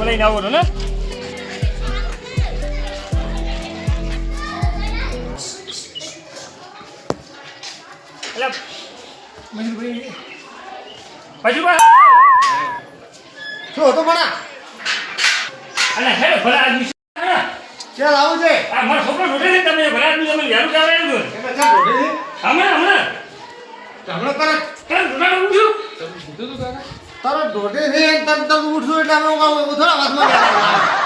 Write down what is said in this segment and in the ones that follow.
લઈને આવો ને શું હતો મણા અલે હે ભલા આદમી ચાલ આવું છે આ મારો છોકરો ઢોઢે છે તમે ભલા આદમી તમે યારું કે આવે એનું એમાં ચાલ ઢોઢે છે હમણાં હમણાં ઢોઢા ઉઠ્યું તારો ઢોઢે છે તરત ઉઠશું એટલે અમે થોડા વાતમાં ગયા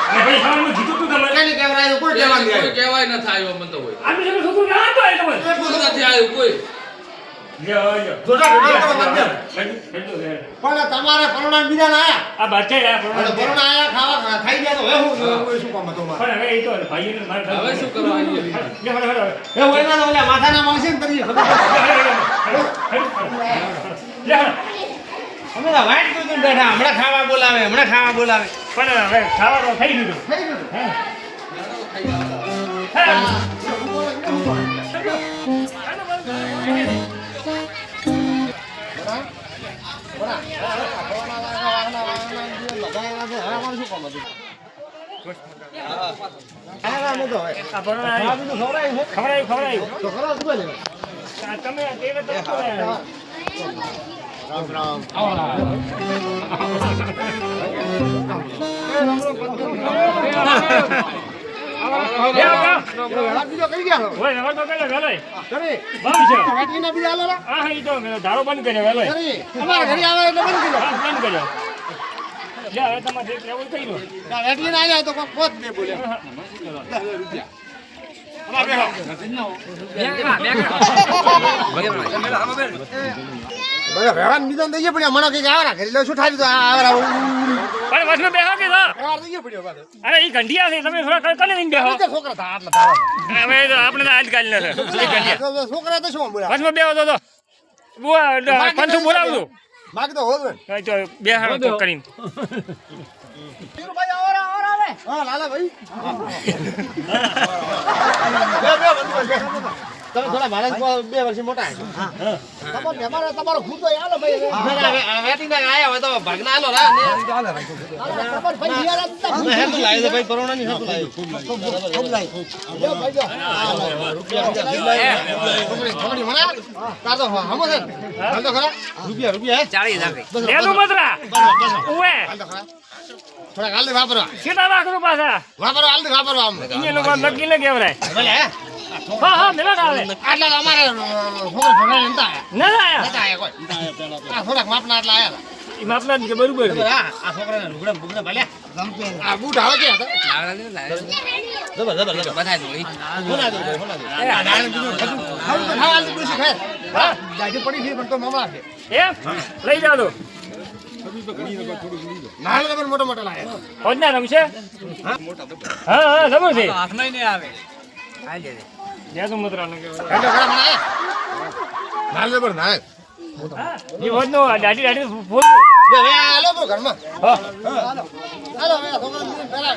અરે ભાઈ સામે જીતું તું તમે કઈ કહેવાય કોઈ કહેવા નહીં કોઈ કહેવાય ન થાય મન તો હોય આમી તમે છોકરો ના તો આય તમે એટલું નથી આવ્યું કોઈ લ્યો ઢોઢા ઢોઢા મધ્યમ પણ પણ તમારે પરોણા બીજા ના આયા આ બાચા યાર પરોણા આયા ખાવા ખાઈ ગયા તો હવે હું શું કામ હતો પણ હવે એ તો ભાઈને માર હવે શું કરવા આવીએ લે હડો એ હોય ના ઓલા માથાના મળશે ને તરી ખબર અમે તો વાઈટ કીધું બેઠા હમણાં ખાવા બોલાવે પણ હવે ખાવા તો થઈ ગયું થઈ ગયું રામ રામ ધારો બંધ કર્યો વેલો અમારા ઘરે આવે એટલે બંધ કર્યો બંધ કર્યો લે હવે તમારે જે લેવું થઈ ગયું એટલી ના આવ્યા તો કોઈ પોત નહીં બોલ્યા બધા વ્યવહાર નિદાન થઈ પડ્યા મને કઈક આવરા કરી લો શું થાય તો આવરા પણ વસમાં બેહો કે તો વ્યવહાર થઈ પડ્યો પાછો અરે ઈ ઘંટિયા છે તમે થોડા કને લઈને બેહો છોકરા થા આટલા તારા હવે તો આપણે તો આજ કાલ ના છોકરા તો શું બોલ્યા વસમાં બેહો તો બુઆ પંચું બોલાવજો બાકી તો હોવે તો બેહાડો તો કરીને ભાઈ આવરા આવે હા લાલા ભાઈ તમે થોડા મારા 2 વર્ષથી મોટા તમારો ખુદ તો આલો ભાઈ વેટિંગ ના આયા હોય તો ભાગના આલો રા ને ચાલે ભાઈ હે તો લાવી દે ભાઈ પરોણા ની હે તો લાવી ખૂબ લાવી જો ભાઈ જો છોકરી મના કાતો હમો છે હાલ તો ખરા રૂપિયા હે 40000 લેલું મતરા ઓએ થોડા હાલ દે વાપરવા કેટલા રાખો પાછા વાપરવા હાલ દે વાપરવા આમ ઇને લોકો નક્કી ન કેવરાય ભલે હે હા મેલા આવે આટલા અમારે છોકરા ભણે નતા આયા કોઈ આ થોડાક માપના આટલા આયા ઈ માપના કે બરોબર આ છોકરાને લુગડા બુગડા ભલે આ બૂટ આવે કે જબર બધાય દો હોના દો એ આડાને બીજું ખાવા દે બીજું ખાય હા જાજી પડી છે પણ તો મામા છે એમ લઈ જાવ તો નાળ તો મોટો મોટો લાયા હોજના રમશે હા જબર છે હાથમાં નહીં આવે આ લે જ્યાં તો મતરા ન કેવરાય હેડો ખરા મને નાળ જબર નાળ ઈ હોજનો દાડી ફૂલ બે વે આલો બરો ઘરમાં હા હાલો વે છોકરાને પેલા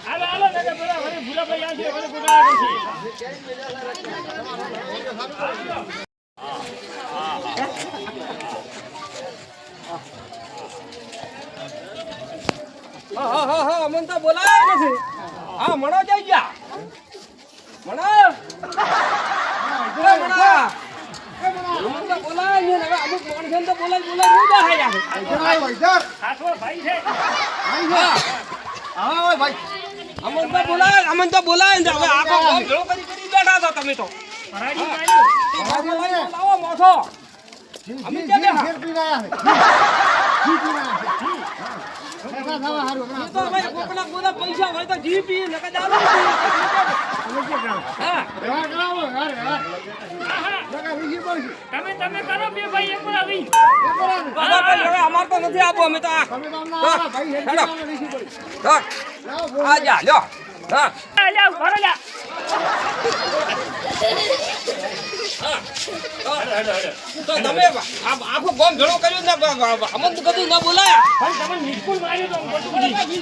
હાલો દાદા પેલા હવે ભૂલા ભાઈ આ છે હવે કોના કરશે હા મન તો બોલાય નથી હા મણો જઈ ગયા મણો મન તો બોલાય ને હવે અમુક માણસો તો બોલાય મુદા હે યાર આઈ ભાઈ સાસો ભાઈ છે હા ઓય ભાઈ અમન તો બોલાય ને હવે આખો ગામ ભેળો કરી બેઠા હતા તમે તો પરાજી કાઢ્યું લાવો મોસો અમે ક્યાં બેઠા? શેર પીને આયા જી પીને આયા ખાવા હારું એ તો ભાઈ કોકના બધા પૈસા હોય તો જી પી નકર દારૂ હા વ્યવહાર કરાવો વ્યવહાર લગા વીસી પડશે તમે કરો બે ભાઈ એક પર આવી બાબા ભાઈ હવે અમાર તો નથી આપો અમે તો આ તમે તો અમને આવા ભાઈ હેડ વીસી પડશે આ જા લ્યો હા લ્યો ઘરે લ્યો હા તો તમે આખો ગામ ભેળો કર્યો ને અમન તો કદી ના બોલાયા પણ તમે નિષ્કુળ માર્યો તો ગોટુજી.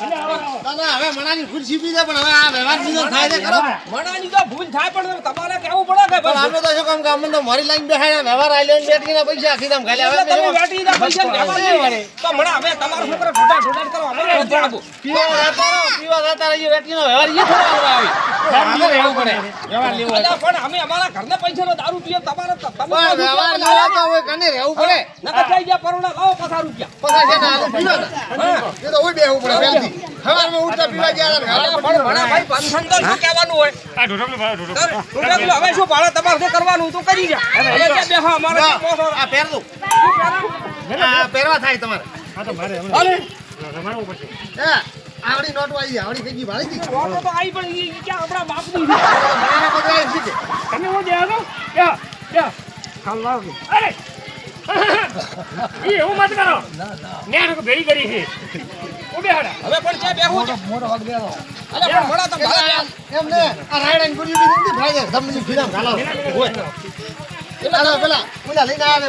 અને આવો, આવો. દાદા હવે મણાની ખુરશી પી દે પણ હવે આ વ્યવહાર બીજો થાય છે ખરો મણાની તો ભૂલ થાય પણ તમારે કેવું પડે કે પણ આપણે તો શું કામ કે અમને તો મારી લાઈન બેહાડ્યા વ્યવહાર આઈ લઈને બેઠીના પૈસા આખી દામ ખાલી હવે તમે બેટીના પૈસા લેવા દે તો મણા હવે તમારો છોકરો ઢોડા કરો અમે નથી આપો પીવા જતા રહીએ બેઠીનો વ્યવહાર ઈ થોડો આવી આપણે રહેવું પડે વ્યવહાર લેવો હોય તો. પણ અમે અમારા ઘરના પૈસાનો દારૂ પીએ તમારે પણ વ્યવહાર લેવો તો હોય કને રહેવું પડે નકર જઈ ગયા પરોણા લાવો 50 રૂપિયા પૈસા છે ને આને પીવા દે. એ તો હોય બેહવું પડે પહેલથી સવારમાં ઉઠતા પીવા ગયા હતા ને પણ ભણા ભાઈ પંથન તો શું કહેવાનું હોય આ ઢોઢકલો ભાવ, ઢોઢકલો. ઢોકળા હવે શું ભાડા તમારે જે કરવાનું તો કરી જા હવે ત્યાં બેહો અમારે આ પહેર દો આ પહેરવા થાય તમારે આ તો મારે હમણાં હાલે રમાડવું પડશે. હે આવડી નોટ આવી આવડી થઈ ગઈ ભાળી દી ઓટો તો આઈ પણ ઈ ક્યાં આપણા બાપની છે મને બધા શીખે તમે હું દે દો યા યા ખાલ લાવો અરે ઈ એવું મત કરો મેં તો ભેરી કરી છે ઉભે હાડા હવે પણ ત્યાં બેહું છે મોટો વગ દેવો અલે પણ મોડા તો ભાડા એમ ને આ રાયડાની ગુડી બી નથી ભાઈ દે ધમની ફીરામ ઘાલો હોય એટલે પેલા પેલા લઈને આવે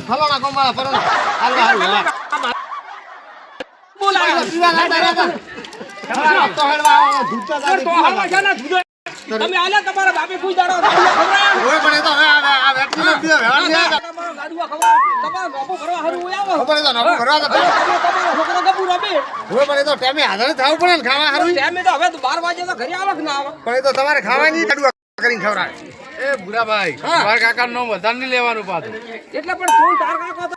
ફલાણા કોમાળા પરોણા હાલવા હાલવા બોલાય પીવા ગાતા રહેતા તો હેડવા ધૂતા પણ તો હાલવા છે ને જુદો તમે આલે તમારા બાપે કોઈ દાડો ગાડુઆ ખવડાવ્યા હોય પણ એ તો હવે આ વ્યક્તિનો પીવા વ્યવહાર છે તમારો ગાડુઆ ખવડાવ તમારો બાપુ ભરવા હારું હોય આવો ખબર તો નવું કરવા તો તમારો છોકરો ગપુ રમે હોય પણ એ તો ટાઈમે હાજર થવું પડે ને ખાવા હારું ટાઈમે તો હવે તો 12 વાગે તો ઘરે આવે કે ના આવે પણ એ તો તમારે ખાવાની કડવા કરીને ખવડાવે એ બુરાભાઈ મારા કાકાનું નામ વધારે નહીં લેવાનું પાછું એટલે પણ તું તાર કાકો તો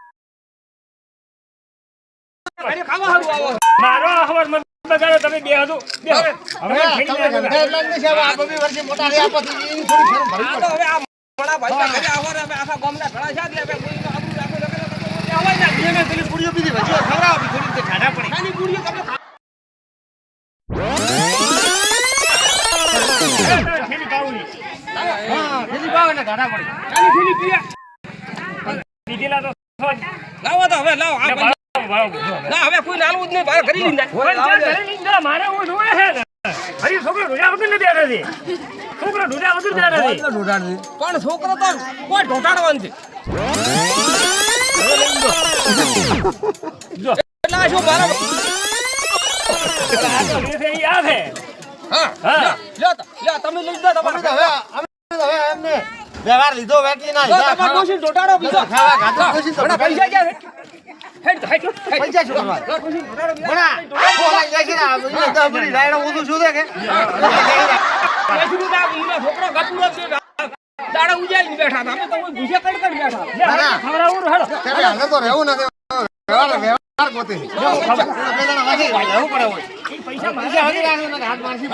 ઘરે ખાવા હારું આવો મારો હવર મત બગાડો તમે બે હતો બે હવે તમે ગંધા એટલા જ નહીં છે હવે આ બબી વર્ષે મોટા રહ્યા પછી ઈ થોડી ફેર ભરવી આ તો હવે આ મોડા ભાઈ ઘરે આવો રે હવે આખા ગામના ઘણા છે એટલે કોઈ તો આબુ રાખો લગે તો આવે ના પડે એને પેલી પુડીઓ બીજી ભજીઓ ખવડાવો થોડી રીતે ખાડા પડી નાની ગુડીઓ તમે ફેરી કાવડી હા બીજી ભાવ એને ખાડા પડી નાની થેલી પીએ દીધેલા તો થોડ લાવો તો હવે લાવો આ ભાવ ભાવ ના હવે કોઈ નાલું જ નહીં બહાર કરી લીધા પણ ચાલ ઘરે લઈને જા, મારે હું જોવે છે ને હરી છોકરો ઢોળ્યા વગર નથી બેઠા છે છોકરો ઢોળ્યા વગર બેઠા છે પણ છોકરો તો કોઈ ઢોટાડવાનું છે જો એટલે આ શું મારા આ તો લે છે ઈ આ છે હા હા. લ્યો તો લ્યો તમે લઈ દો અમે તમારે તો હવે એમને વ્યવહાર લીધો વેટલી ના લીધા તમારે ડોશી ઢોટાડો બીજો ખાવા ખાધું ડોશી તો ઘણા પૈસા ક્યાં છે હેડ હેડ પૈસા શું કરવા ડોશી ઢોટાડો બીજો ભણા બોલાઈ જાય છે ને આ બધી તો બધી રાયડો ઊંધું શું છે કે છોકરો ગપુરો છે દાડા ઉજાઈને બેઠા હતા અમે તો કોઈ ભૂસે કડકડ બેઠા લે હાલો, ખવડાવું હાલો ત્યારે હાલે તો રહેવું નથી વ્યવહાર ગોતી બે જણા વાગી રહેવું પડે હોય ઈ પૈસા મારે પૈસા હાથી રાખે ને હાથ મારસી